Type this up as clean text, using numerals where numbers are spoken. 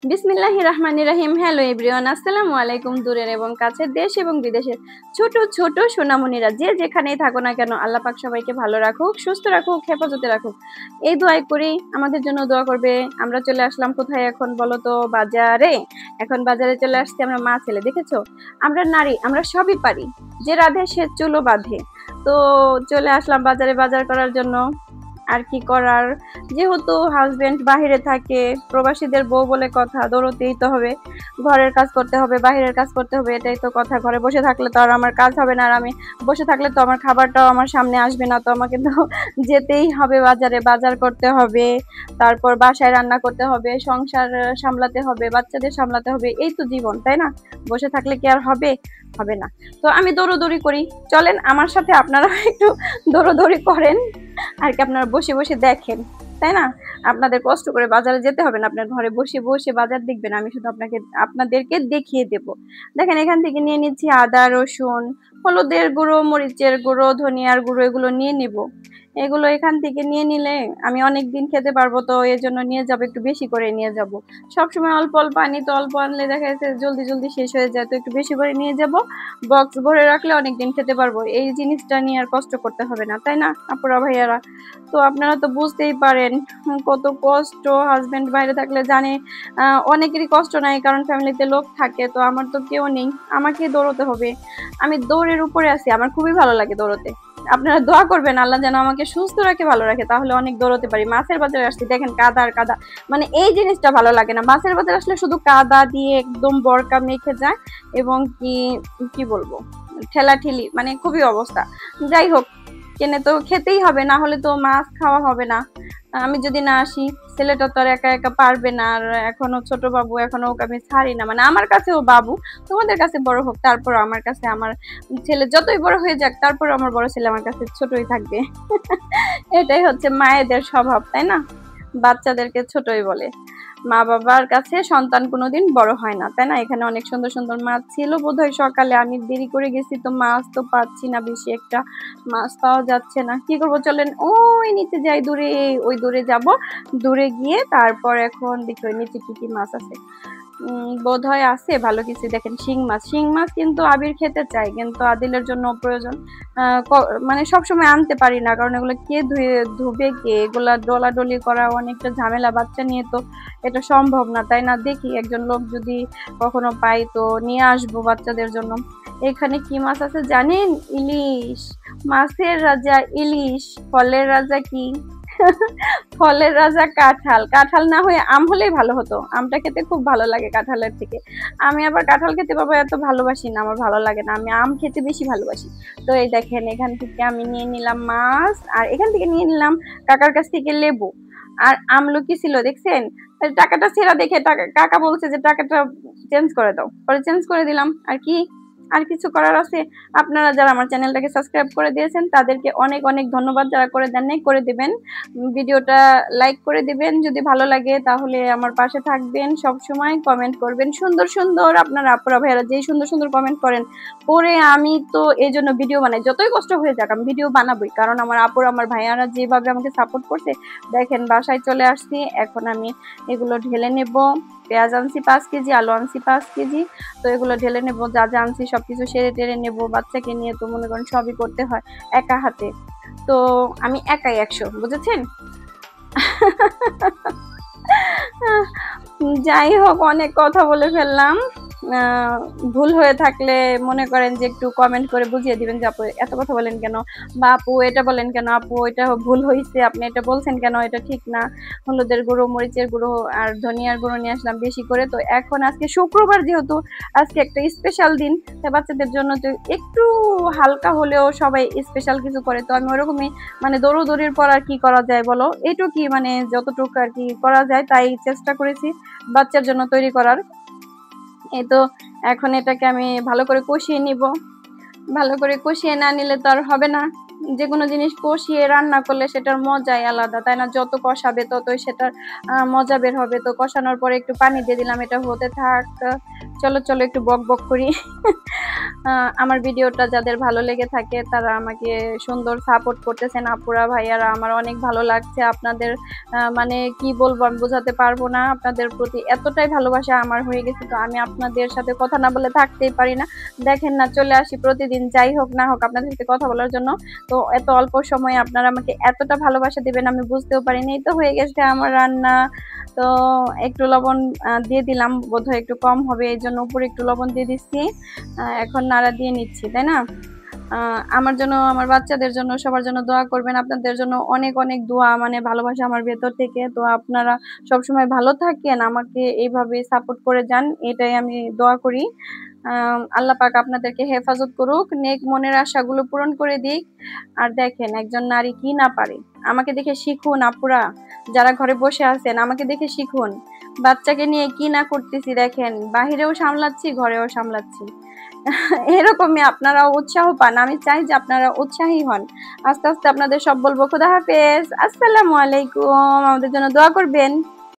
বিসমিল্লাহির রহমানির রহিম। Hello everyone, আসসালামু আলাইকুম। দূরের এবং কাছের, দেশ এবং বিদেশের ছোট ছোট সোনামণিরা যে যেখানেই থাকো না কেন, আল্লাহ পাক সবাইকে ভালো রাখুক, সুস্থ রাখুক, হেফাজতে রাখুক, এই দোয়াই করি। আমাদের জন্য দোয়া করবে। আমরা চলে আসলাম কোথায় এখন বলো তো? বাজারে। এখন বাজারে চলে আসছি আমরা মা ছেলে, দেখেছো? আমরা নারী, আমরা সবই পারি। যে রাধে সে চুলো বাঁধে। তো চলে আসলাম বাজারে বাজার করার জন্য। আর কি করার, যেহেতু হাজবেন্ড বাহিরে থাকে, প্রবাসীদের বউ বলে কথা, দৌড়তেই তো হবে। ঘরের কাজ করতে হবে, বাহিরের কাজ করতে হবে, এটাই তো কথা। ঘরে বসে থাকলে তো আর আমার কাজ হবে না, আর আমি বসে থাকলে তো আমার খাবারটাও আমার সামনে আসবে না। তো আমাকে তো যেতেই হবে বাজারে, বাজার করতে হবে, তারপর বাসায় রান্না করতে হবে, সংসার সামলাতে হবে, বাচ্চাদের সামলাতে হবে। এই তো জীবন, তাই না? বসে থাকলে কি আর হবে? হবে না। তো আমি দৌড়দৌড়ি করি। চলেন আমার সাথে আপনারা একটু দৌড়দৌড়ি করেন, আর কি আপনারা বসে বসে দেখেন, তাই না? আপনাদের কষ্ট করে বাজারে যেতে হবে না, আপনার ঘরে বসে বসে বাজার দেখবেন, আমি শুধু আপনাদেরকে দেখিয়ে দেব। দেখেন, এখান থেকে নিয়ে নিচ্ছি আদা, রসুন, হলুদের গুঁড়ো, মরিচের গুঁড়ো, ধনিয়ার গুঁড়ো, এগুলো নিয়ে নিব। এগুলো এখান থেকে নিয়ে নিলে আমি অনেক দিন খেতে পারবো, তো এর জন্য নিয়ে যাব, একটু বেশি করে নিয়ে যাব। সবসময় অল্প অল্প আনি, তো অল্প আনলে দেখা যাচ্ছে জলদি জলদি শেষ হয়ে যায়, তো একটু বেশি করে নিয়ে যাব। বক্স ভরে রাখলে অনেকদিন খেতে পারবো, এই জিনিসটা নিয়ে আর কষ্ট করতে হবে না, তাই না আপুরা ভাইয়ারা? তো আপনারা তো বুঝতেই পারেন কত কষ্ট। হাজবেন্ড বাইরে থাকলে জানে অনেকেরই কষ্ট নাই, কারণ ফ্যামিলিতে লোক থাকে, তো আমার তো কেউ নেই, আমাকে দৌড়তে হবে। আমি দৌড়ের উপরে আছি, আমার খুবই ভালো লাগে দৌড়তে। আপনারা দোয়া করবেন আল্লাহ যেন আমাকে সুস্থ রাখে, ভালো রাখে, তাহলে অনেক দৌড়তে পারি। মাছের বাজারে আসছি, দেখেন কাদা আর কাদা, মানে এই জিনিসটা ভালো লাগে না। মাছের বাজারে আসলে শুধু কাদা দিয়ে একদম বরকা মেখে যায়, এবং কি কি বলবো, ঠেলাঠেলি, মানে খুবই অবস্থা। যাই হোক, কিনে তো খেতেই হবে, না হলে তো মাছ খাওয়া হবে না। আমি যদি না আসি, ছেলেটা তো আর একা একা পারবে না। আর এখনো ছোট বাবু, এখনো ওকে আমি ছাড়ি না, মানে আমার কাছেও বাবু, তোমাদের কাছে বড় হোক, তারপর আমার কাছে আমার ছেলে যতই বড় হয়ে যাক, তারপর আমার বড় ছেলে আমার কাছে ছোটই থাকবে। এটাই হচ্ছে মায়েদের স্বভাব, তাই না? বাচ্চাদেরকে ছোটই বলে। মা বাবার কাছে সন্তান কোনোদিন বড় হয় না, তাই না? এখানে অনেক সুন্দর সুন্দর মাছ ছিল, বোধহয় সকালে আমি দেরি করে গেছি, তো মাছ তো পাচ্ছি না, বেশি একটা মাছ পাওয়া যাচ্ছে না। কি করবো, চলেন ওই নিচে যাই, দূরে, ওই দূরে যাব। দূরে গিয়ে তারপর এখন দেখি ওই নিচে কি কি মাছ আছে। বোধহয় আছে ভালো কিছু। দেখেন, শিং মাছ, শিং মাছ কিন্তু আবির খেতে চাই, কিন্তু আদিলের জন্য প্রয়োজন। মানে সবসময় আনতে পারি না, কারণ এগুলো কে ধুবে কে, এগুলা ডলাডলি করা অনেকটা ঝামেলা, বাচ্চা নিয়ে তো এটা সম্ভব না, তাই না? দেখি একজন লোক যদি কখনো পাই তো নিয়ে আসবো বাচ্চাদের জন্য। এখানে কি মাছ আছে জানেন? ইলিশ। মাছের রাজা ইলিশ, ফলের রাজা কি? ফলের রাজা কাঁঠাল। কাঁঠাল না হয়ে আম হলেই ভালো হতো, আমটা খেতে খুব ভালো লাগে কাঁঠালের থেকে। আমি আবার কাঁঠাল খেতে বাবা এত ভালোবাসি না, আমার ভালো লাগে না, আমি আম খেতে বেশি ভালোবাসি। তো এই দেখেন, এখান থেকে আমি নিয়ে নিলাম মাছ, আর এখান থেকে নিয়ে নিলাম কাকার কাছ থেকে লেবু। আর আমলকি ছিল, দেখছেন? টাকাটা ছেঁড়া দেখে কাকা বলছে যে টাকাটা চেঞ্জ করে দাও, পরে চেঞ্জ করে দিলাম। আর কি, আর কিছু করার আছে? আপনারা যারা আমার চ্যানেলটাকে সাবস্ক্রাইব করে দিয়েছেন তাদেরকে অনেক অনেক ধন্যবাদ, যারা করে দেন নাই করে দিবেন। ভিডিওটা লাইক করে দিবেন যদি ভালো লাগে, তাহলে আমার পাশে থাকবেন, সব সময় কমেন্ট করবেন সুন্দর সুন্দর। আপনারা আপুরা ভাইয়ারা যেই সুন্দর সুন্দর কমেন্ট করেন, পরে আমি তো এই জন্য ভিডিও বানাই, যতই কষ্ট হয়ে যাক আমি ভিডিও বানাবোই, কারণ আমার আপুরা, আমার ভাইয়ারা যেভাবে আমাকে সাপোর্ট করছে। দেখেন, বাসায় চলে আসছি, এখন আমি এগুলো ঢেলে নেব। পেঁয়াজ আনছি 5 কেজি, আলু আনছি 5 কেজি, তো এগুলো ঢেলে নেব। যা যা আনছি সবকিছু সেরে টেরে নেব, বাচ্চাকে নিয়ে তো মনে করেন সবই করতে হয় একা হাতে। তো আমি একাই 100, বুঝেছেন? যাই হোক, অনেক কথা বলে ফেললাম। ভুল হয়ে থাকলে মনে করেন যে একটু কমেন্ট করে বুঝিয়ে দিবেন যে আপু এত কথা বলেন কেন, বা আপু এটা বলেন কেন, আপু এটা ভুল হয়েছে, আপনি এটা বলছেন কেন, এটা ঠিক না। হলুদের গুঁড়ো, মরিচের গুঁড়ো আর ধনিয়ার গুঁড়ো নিয়ে আসলাম বেশি করে। তো এখন আজকে শুক্রবার, যেহেতু আজকে একটা স্পেশাল দিন, তাই বাচ্চাদের জন্য তো একটু হালকা হলেও সবাই স্পেশাল কিছু করে, তো আমি ওরকমই, মানে দৌড়োদৌড়ির পর আর কি করা যায় বলো, এইটুকুই, মানে যতটুকু আর কি করা যায় তাই চেষ্টা করেছি বাচ্চার জন্য তৈরি করার। এই তো এখন এটাকে আমি ভালো করে কষিয়ে নিব। ভালো করে কষিয়ে না নিলে তো আর হবে না। যে কোনো জিনিস কষিয়ে রান্না করলে সেটার মজাই আলাদা, তাই না? যত কষাবে ততই সেটার মজা বের হবে। তো কষানোর পরে একটু পানি দিয়ে দিলাম, এটা হতে থাক। চলো চলো একটু বক বক করি। আমার ভিডিওটা যাদের ভালো লেগে থাকে তারা আমাকে সুন্দর সাপোর্ট করতেছেন আপুরা ভাইয়ারা, আমার অনেক ভালো লাগছে। আপনাদের মানে কি বলবো, আমি বোঝাতে পারবো না। আপনাদের প্রতি এতটাই ভালোবাসা আমার হয়ে গেছে, তো আমি আপনাদের সাথে কথা না বলে থাকতেই পারি না। দেখেন না, চলে আসি প্রতিদিন, যাই হোক না হোক আপনাদের সাথে কথা বলার জন্য। তো এত অল্প সময়ে আপনারা আমাকে এতটা ভালোবাসা দিবেন আমি বুঝতেও পারিনি। তো হয়ে গেছে আমার রান্না। তো একটু লবণ দিয়ে দিলাম, বোধহয় একটু কম হবে, এই জন্য উপরে একটু লবণ দিয়ে দিচ্ছি। এখন নাড়া দিয়ে নিচ্ছি, তাই না? আমার জন্য, আমার বাচ্চাদের জন্য, সবার জন্য দোয়া করবেন। আপনাদের জন্য অনেক অনেক দোয়া, মানে ভালোবাসা আমার ভেতর থেকে। তো আপনারা সবসময় ভালো থাকেন, আমাকে এইভাবে সাপোর্ট করে যান, এটাই আমি দোয়া করি। আল্লাহ পাক আপনাদেরকে হেফাজত করুক, নেক মনের আশাগুলো পূরণ করে দিক। আর দেখেন একজন নারী কি না পারে, আমাকে দেখে শিখুন আপুরা, যারা ঘরে বসে আছেন আমাকে দেখে শিখুন। বাচ্চাকে নিয়ে কি না করতেছি দেখেন, বাহিরেও সামলাচ্ছি, ঘরেও সামলাচ্ছি। এরকমই আপনারাও উৎসাহ পান, আমি চাই যে আপনারা উৎসাহী হন। আস্তে আস্তে আপনাদের সব বলবো। খোদা হাফেজ, আসসালামু আলাইকুম, আমাদের জন্য দোয়া করবেন।